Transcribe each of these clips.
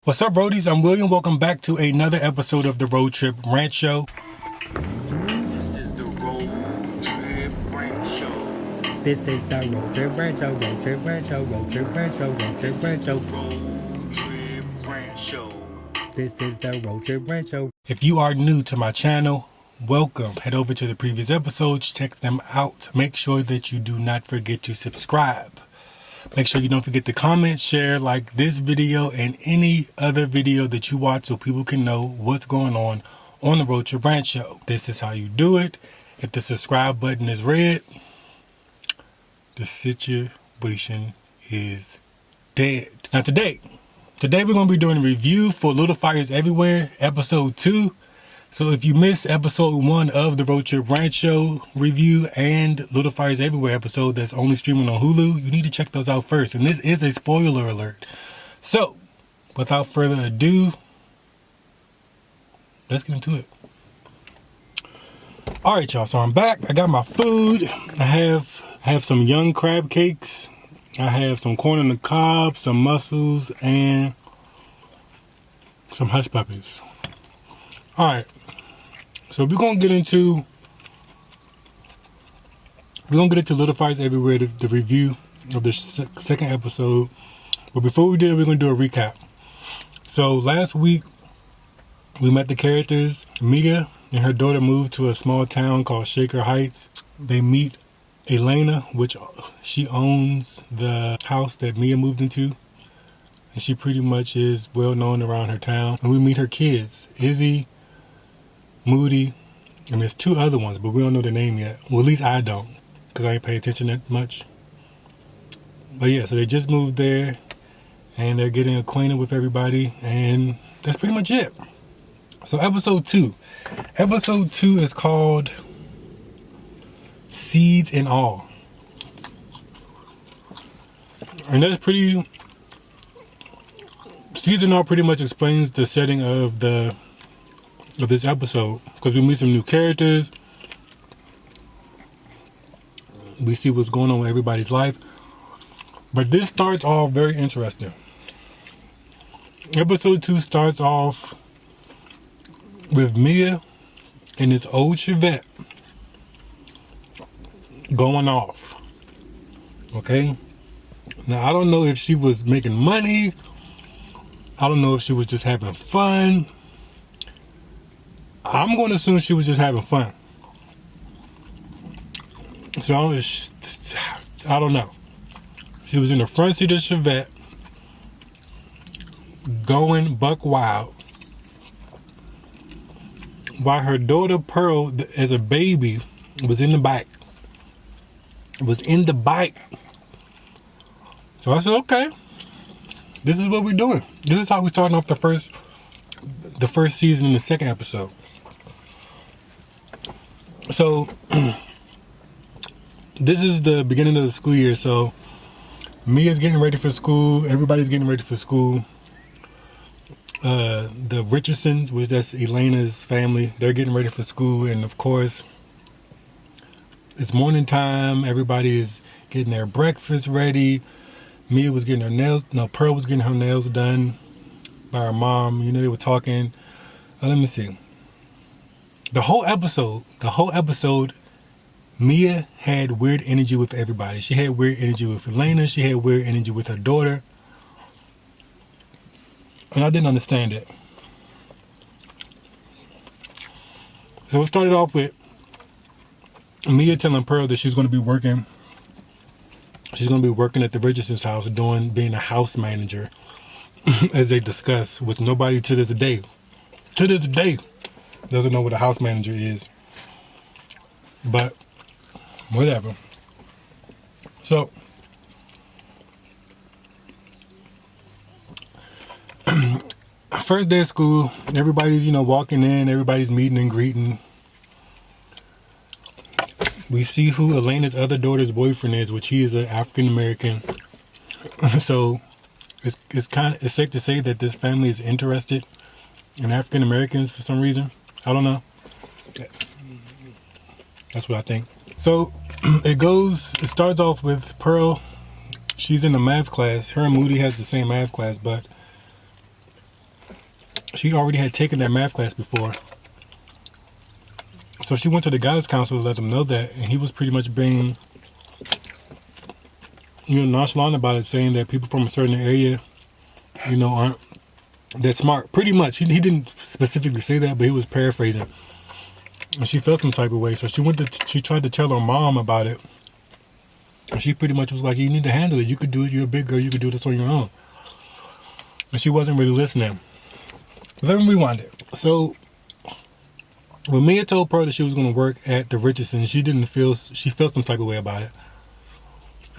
What's up, Roadies? I'm William. Welcome back to another episode of the Road Trip Rant Show. This is the Road Trip Rant Show. This is the Road Trip Rant Show, Road Trip Rant Show, Road Trip Rant Show, Road Trip Rant Show. Road Trip Rant Show. This is the Road Trip Rant Show. If you are new to my channel, welcome. Head over to the previous episodes, check them out. Make sure that you do not forget to subscribe. Make sure you don't forget to comment, share, like this video and any other video that you watch so people can know what's going on the Road Trip Rant Show. This is how you do it. If the subscribe button is red, the situation is dead. Now today we're going to be doing a review for Little Fires Everywhere, episode 2. So if you missed episode 1 of the Road Trip Rant Show review and Little Fires Everywhere episode that's only streaming on Hulu, you need to check those out first. And this is a spoiler alert. So, without further ado, let's get into it. Alright, y'all, so I'm back. I got my food. I have some young crab cakes. I have some corn on the cob, some mussels, and some hush puppies. Alright. So we're gonna get into Little Fires Everywhere, the review of the second episode. But before we do it, we're gonna do a recap. So last week we met the characters. Mia and her daughter moved to a small town called Shaker Heights. They meet Elena, which she owns the house that Mia moved into, and she pretty much is well known around her town. And we meet her kids, Izzy, Moody, and there's 2 other ones, but we don't know their name yet. Well, at least I don't, because I ain't pay attention that much. But yeah, so they just moved there, and they're getting acquainted with everybody, and that's pretty much it. So episode 2. Episode 2 is called Seeds and All. And that's pretty... Seeds and All pretty much explains the setting of this episode, because we meet some new characters. We see what's going on with everybody's life. But this starts off very interesting. Episode 2 starts off with Mia and this old Chevette going off. Okay? Now, I don't know if she was making money. I don't know if she was just having fun. I'm going to assume she was just having fun. So I don't know. She was in the front seat of the Chevette, going buck wild, while her daughter Pearl, as a baby, was in the back. So I said, okay, this is what we're doing. This is how we're starting off the first season in the second episode. So this is the beginning of the school year. So Mia's getting ready for school. Everybody's getting ready for school. The Richardsons, which that's Elena's family, they're getting ready for school. And of course, it's morning time. Everybody is getting their breakfast ready. Mia was getting her nails. No, Pearl was getting her nails done by her mom. You know, they were talking. Let me see. The whole episode, Mia had weird energy with everybody. She had weird energy with Elena. She had weird energy with her daughter. And I didn't understand it. So it started off with Mia telling Pearl that she's going to be working. She's going to be working at the Richardson's house, being a house manager, as they discuss, with nobody to this day doesn't know what a house manager is. But whatever. So first day of school, everybody's walking in, everybody's meeting and greeting. We see who Elena's other daughter's boyfriend is, which he is an African American. So it's safe to say that this family is interested in African Americans for some reason. I don't know. That's what I think. So it starts off with Pearl. She's in a math class. Her and Moody has the same math class, but she already had taken that math class before. So she went to the guidance counselor to let him know that, and he was pretty much being, nonchalant about it, saying that people from a certain area, aren't that smart. Pretty much. He didn't specifically say that, but he was paraphrasing. And she felt some type of way. So she tried to tell her mom about it. And she pretty much was like, you need to handle it. You could do it. You're a big girl. You could do this on your own. And she wasn't really listening. But let me rewind it. So when Mia told Pearl that she was going to work at the Richardson, she felt some type of way about it.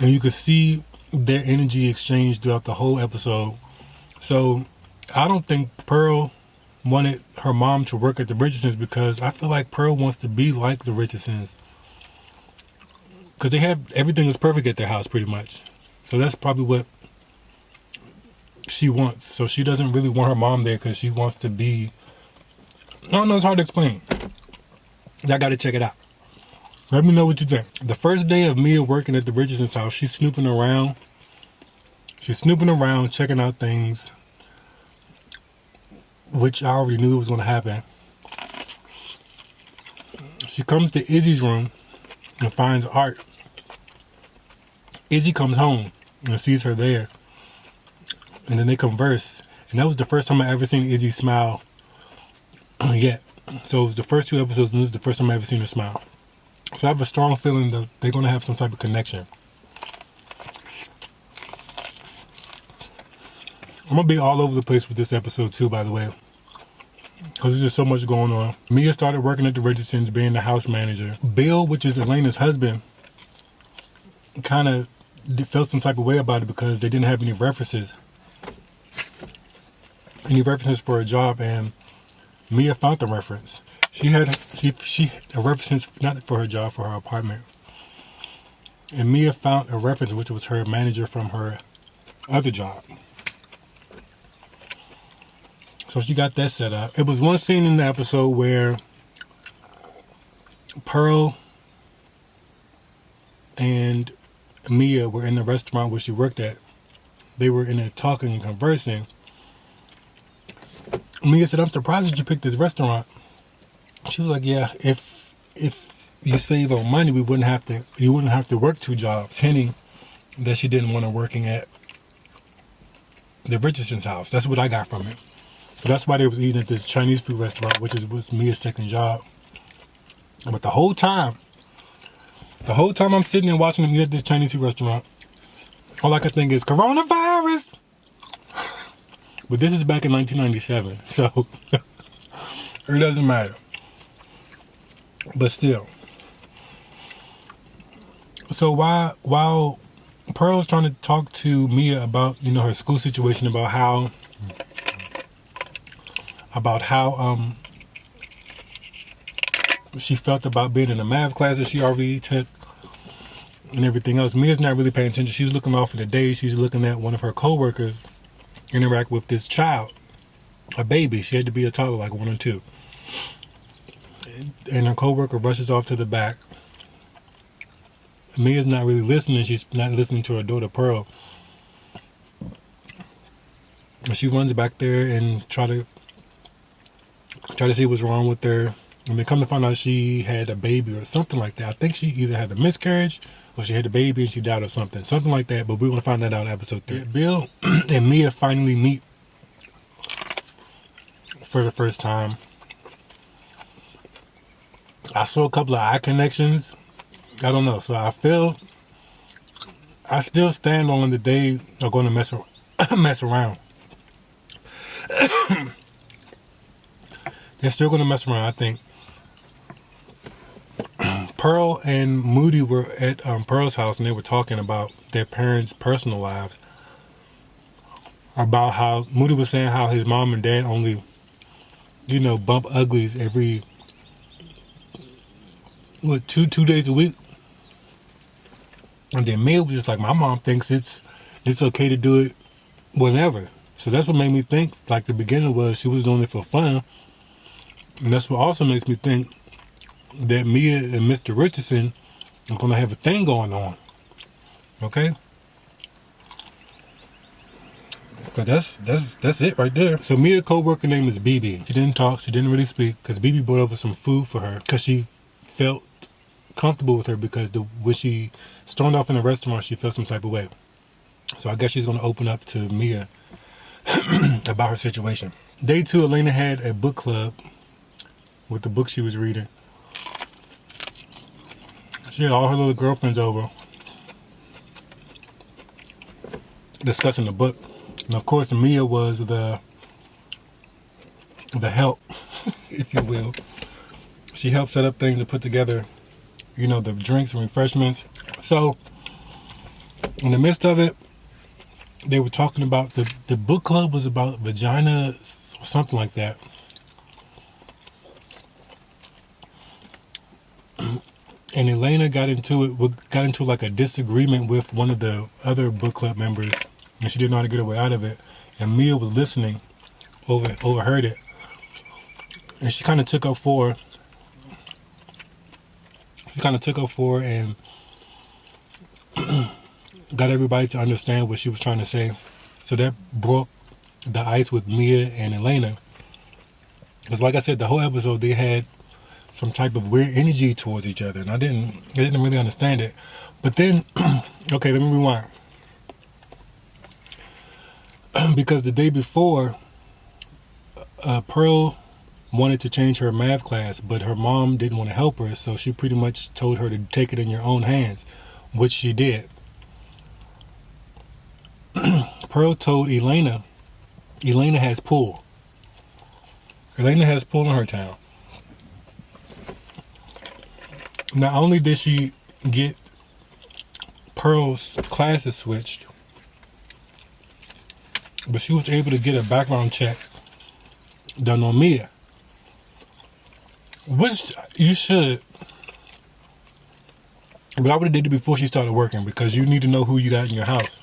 And you could see their energy exchange throughout the whole episode. So I don't think Pearl wanted her mom to work at the Richardsons, because I feel like Pearl wants to be like the Richardsons. Because everything is perfect at their house pretty much. So that's probably what she wants. So she doesn't really want her mom there because she wants to be, I don't know, it's hard to explain. Y'all got to check it out. Let me know what you think. The first day of Mia working at the Richardson's house, she's snooping around. Checking out things, which I already knew was going to happen. She comes to Izzy's room and finds Art. Izzy comes home and sees her there. And then they converse. And that was the first time I ever seen Izzy smile yet. So it was the first 2 episodes, and this is the first time I ever seen her smile. So I have a strong feeling that they're going to have some type of connection. I'm going to be all over the place with this episode too, by the way, because there's just so much going on. Mia started working at the Richardsons, being the house manager. Bill, which is Elena's husband, kind of felt some type of way about it because they didn't have any references for a job, and Mia found the reference. She had a reference, not for her job, for her apartment. And Mia found a reference, which was her manager from her other job. So she got that set up. It was one scene in the episode where Pearl and Mia were in the restaurant where she worked at. They were in there talking and conversing. Mia said, "I'm surprised that you picked this restaurant." She was like, "Yeah, if you save on money, you wouldn't have to work 2 jobs." Hinting that she didn't want her working at the Richardson's house. That's what I got from it. So that's why they was eating at this Chinese food restaurant, which was Mia's second job. But the whole time I'm sitting there watching them eat at this Chinese food restaurant, all I could think is coronavirus. But this is back in 1997, so it doesn't matter. But still. So while Pearl's trying to talk to Mia about, her school situation, about how she felt about being in a math class that she already took and everything else, Mia's not really paying attention. She's looking off of the day. She's looking at one of her co-workers interact with this child, a baby. She had to be a toddler, like 1 or 2. And her co-worker rushes off to the back. Mia's not really listening. She's not listening to her daughter, Pearl. And she runs back there and try to see what's wrong with her. And they come to find out she had a baby or something like that. I think she either had a miscarriage or she had a baby and she died or something. Something like that, but we're going to find that out in episode 3. Bill and Mia finally meet for the first time. I saw a couple of eye connections. I don't know. So I still stand on that they are going to mess around. They're still going to mess around, I think. Pearl and Moody were at Pearl's house, and they were talking about their parents' personal lives. About how Moody was saying how his mom and dad only, bump uglies every, 2 days a week. And then Mia was just like, my mom thinks it's okay to do it whenever. So that's what made me think, like the beginning was, she was doing it for fun. And that's what also makes me think that Mia and Mr. Richardson are going to have a thing going on. Okay? Cause that's it right there. So Mia's co-worker name is BB. She didn't talk. She didn't really speak because BB brought over some food for her because she felt comfortable with her because when she stormed off in the restaurant, she felt some type of way. So I guess she's gonna open up to Mia about her situation. Day 2, Elena had a book club with the book she was reading. She had all her little girlfriends over discussing the book. And of course, Mia was the help, if you will. She helped set up things and put together, the drinks and refreshments. So, in the midst of it, they were talking about the book club was about vagina, something like that. And Elena got into like a disagreement with one of the other book club members, and she didn't know how to get her way out of it. And Mia was listening, overheard it, and she kind of took up for and got everybody to understand what she was trying to say. So that broke the ice with Mia and Elena. Because like I said, the whole episode they had some type of weird energy towards each other, and I didn't really understand it. But then, okay, let me rewind. Because the day before, Pearl wanted to change her math class, but her mom didn't want to help her, so she pretty much told her to take it in your own hands, which she did. Pearl told Elena has pool. Elena has pool in her town. Not only did she get Pearl's classes switched, but she was able to get a background check done on Mia. Which you should. But I would have did it before she started working, because you need to know who you got in your house.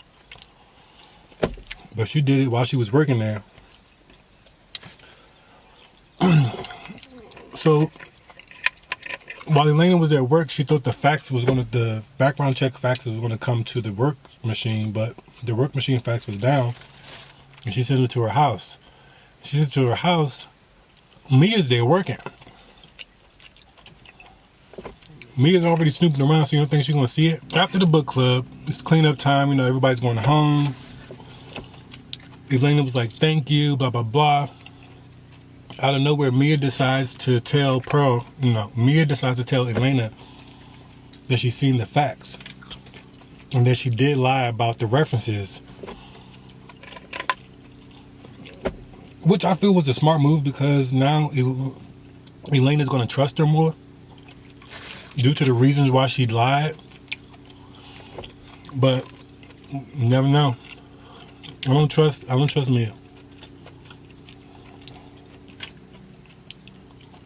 But she did it while she was working there. So while Elena was at work, she thought the background check fax was going to come to the work machine, but the work machine fax was down, and she sent it to her house. She sent it to her house. Mia's there working. Mia's already snooping around, so you don't think she's going to see it. After the book club, it's cleanup time, everybody's going home. Elena was like, thank you, blah, blah, blah. Out of nowhere, Mia decides to tell Elena that she's seen the facts and that she did lie about the references, which I feel was a smart move, because now Elena's going to trust her more due to the reasons why she lied. But you never know. I don't trust Mia.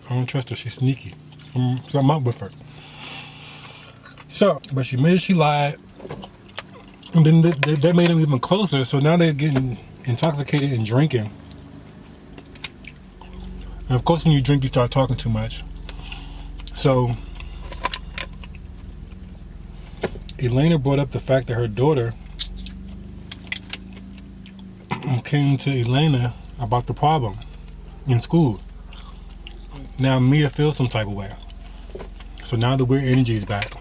I don't trust her. She's sneaky. So I'm up with her. So, but she admitted she lied. And then that made them even closer. So now they're getting intoxicated and drinking. And of course, when you drink, you start talking too much. So Elena brought up the fact that her daughter came to Elena about the problem in school. Now Mia feels some type of way. So now the weird energy is back.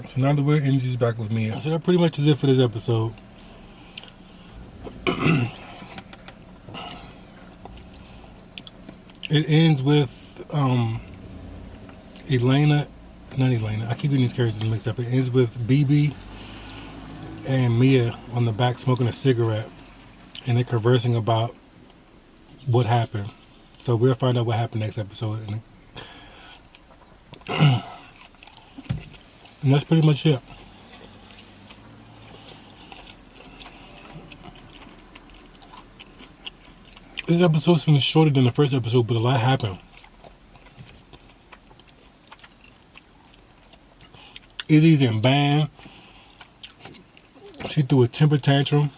So now the weird energy is back with Mia. So that pretty much is it for this episode. It ends with not Elena, I keep getting these characters mixed up. It ends with BB and Mia on the back smoking a cigarette, and they're conversing about what happened. So we'll find out what happened next episode. And that's pretty much it. This episode seems shorter than the first episode, but a lot happened. Izzy's in band. She threw a temper tantrum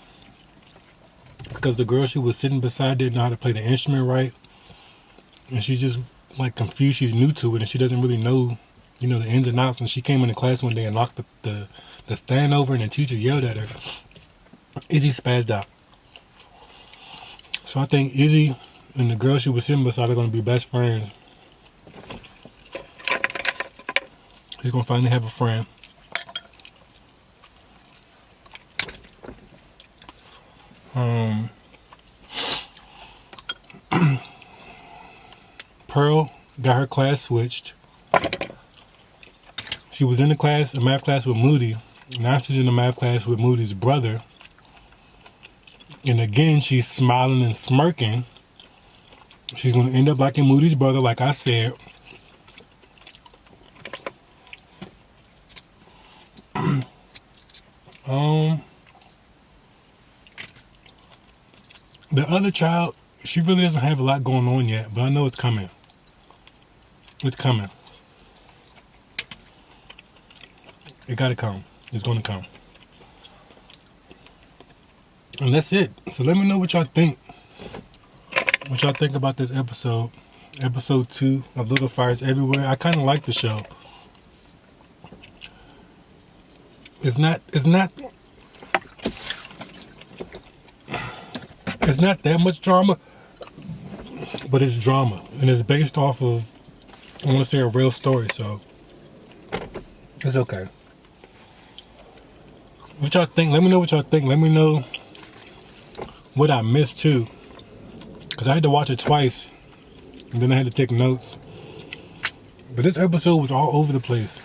because the girl she was sitting beside didn't know how to play the instrument right. And she just like confused. She's new to it and she doesn't really know, you know, the ins and outs. And she came into class one day and knocked the stand over, and the teacher yelled at her. Izzy spazzed out. So I think Izzy and the girl she was sitting beside are going to be best friends. He's going to finally have a friend. Pearl got her class switched. She was in a math class with Moody. Now she's in a math class with Moody's brother. And again, she's smiling and smirking. She's going to end up liking Moody's brother, like I said. The other child, she really doesn't have a lot going on yet, but I know it's coming. It's coming. It gotta come. It's gonna come. And that's it. So let me know what y'all think. What y'all think about this episode. Episode 2 of Little Fires Everywhere. I kind of like the show. It's not that much drama, but it's drama. And it's based off of, I want to say, a real story, so it's okay. What y'all think? Let me know what y'all think. Let me know what I missed too, because I had to watch it twice and then I had to take notes. But this episode was all over the place.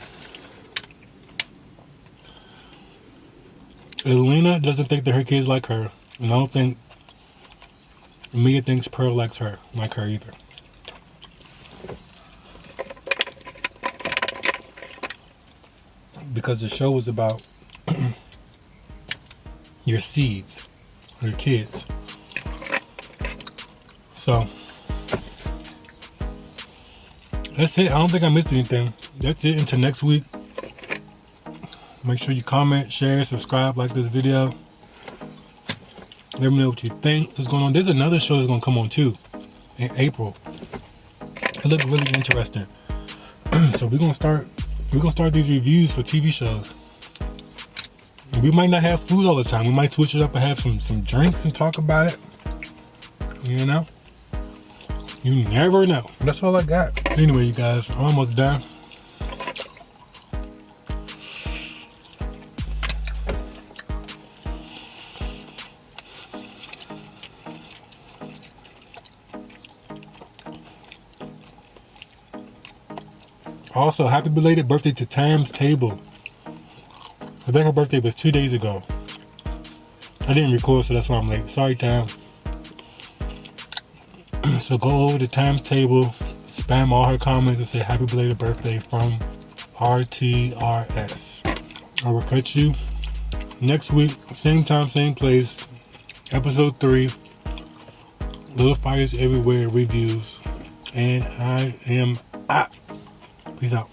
Elena doesn't think that her kids like her, and I don't think Mia thinks Pearl likes her, like her either. Because the show was about your seeds, your kids. So that's it. I don't think I missed anything. That's it. Until next week. Make sure you comment, share, subscribe, like this video. Let me know what you think. What's going on? There's another show that's gonna come on too in April. It looked really interesting. So we're gonna start these reviews for TV shows. We might not have food all the time. We might switch it up and have some drinks and talk about it. You know? You never know. That's all I got. Anyway, you guys, I'm almost done. Also, happy belated birthday to Tam's Table. I think her birthday was 2 days ago. I didn't record, so that's why I'm late. Sorry, Tam. So go over to Tam's Table, spam all her comments and say happy belated birthday from RTRS. I will catch you next week, same time, same place. Episode 3, Little Fires Everywhere reviews. And I am out. Peace out.